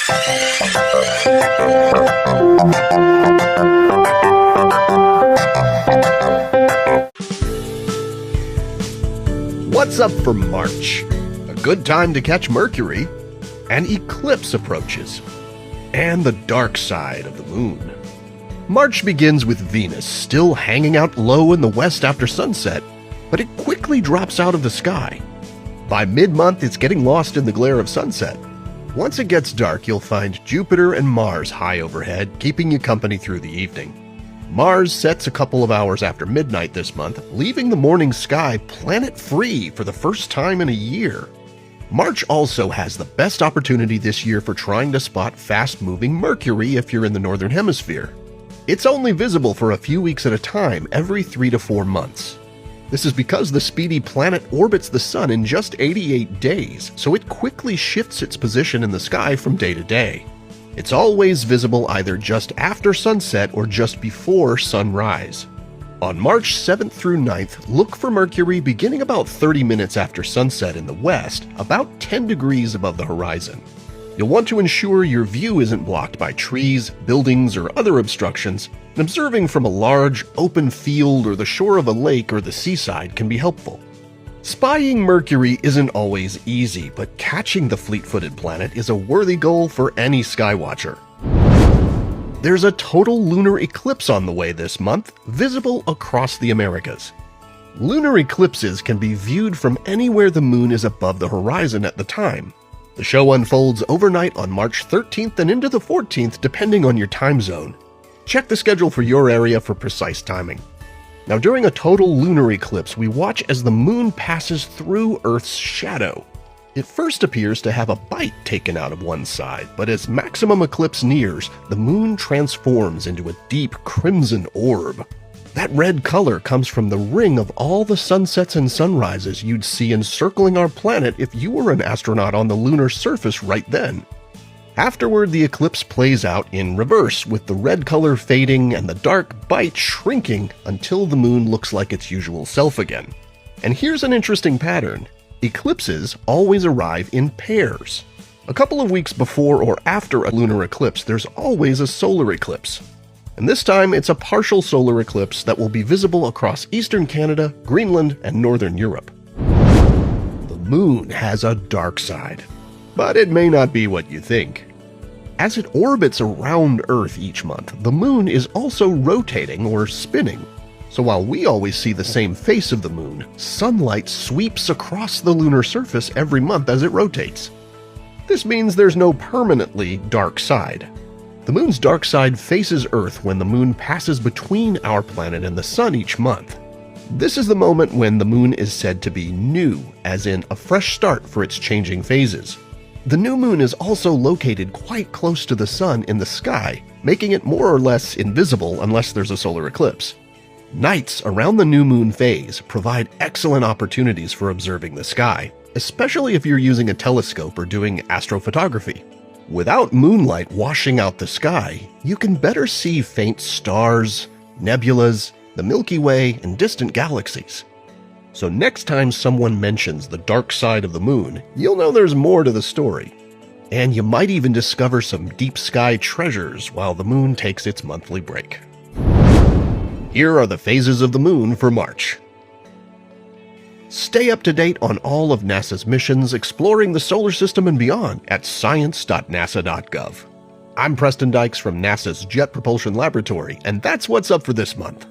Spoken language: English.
What's up for March? A good time to catch Mercury. An eclipse approaches. And the dark side of the moon. March begins with Venus still hanging out low in the west after sunset, but it quickly drops out of the sky. By mid-month, it's getting lost in the glare of sunset. Once it gets dark, you'll find Jupiter and Mars high overhead, keeping you company through the evening. Mars sets a couple of hours after midnight this month, leaving the morning sky planet-free for the first time in a year. March also has the best opportunity this year for trying to spot fast-moving Mercury if you're in the northern hemisphere. It's only visible for a few weeks at a time every 3 to 4 months. This is because the speedy planet orbits the Sun in just 88 days, so it quickly shifts its position in the sky from day to day. It's always visible either just after sunset or just before sunrise. On March 7th through 9th, look for Mercury beginning about 30 minutes after sunset in the west, about 10 degrees above the horizon. You'll want to ensure your view isn't blocked by trees, buildings, or other obstructions, and observing from a large, open field or the shore of a lake or the seaside can be helpful. Spying Mercury isn't always easy, but catching the fleet-footed planet is a worthy goal for any skywatcher. There's a total lunar eclipse on the way this month, visible across the Americas. Lunar eclipses can be viewed from anywhere the moon is above the horizon at the time. The show unfolds overnight on March 13th and into the 14th depending on your time zone. Check the schedule for your area for precise timing. Now, during a total lunar eclipse, we watch as the moon passes through Earth's shadow. It first appears to have a bite taken out of one side, but as maximum eclipse nears, the moon transforms into a deep crimson orb. That red color comes from the ring of all the sunsets and sunrises you'd see encircling our planet if you were an astronaut on the lunar surface right then. Afterward, the eclipse plays out in reverse, with the red color fading and the dark bite shrinking until the moon looks like its usual self again. And here's an interesting pattern. Eclipses always arrive in pairs. A couple of weeks before or after a lunar eclipse, there's always a solar eclipse. And this time, it's a partial solar eclipse that will be visible across eastern Canada, Greenland, and northern Europe. The moon has a dark side, but it may not be what you think. As it orbits around Earth each month, the moon is also rotating or spinning. So while we always see the same face of the moon, sunlight sweeps across the lunar surface every month as it rotates. This means there's no permanently dark side. The moon's dark side faces Earth when the moon passes between our planet and the sun each month. This is the moment when the moon is said to be new, as in a fresh start for its changing phases. The new moon is also located quite close to the sun in the sky, making it more or less invisible unless there's a solar eclipse. Nights around the new moon phase provide excellent opportunities for observing the sky, especially if you're using a telescope or doing astrophotography. Without moonlight washing out the sky, you can better see faint stars, nebulas, the Milky Way, and distant galaxies. So next time someone mentions the dark side of the moon, you'll know there's more to the story. And you might even discover some deep sky treasures while the moon takes its monthly break. Here are the phases of the moon for March. Stay up to date on all of NASA's missions exploring the solar system and beyond at science.nasa.gov. I'm Preston Dykes from NASA's Jet Propulsion Laboratory, and that's what's up for this month.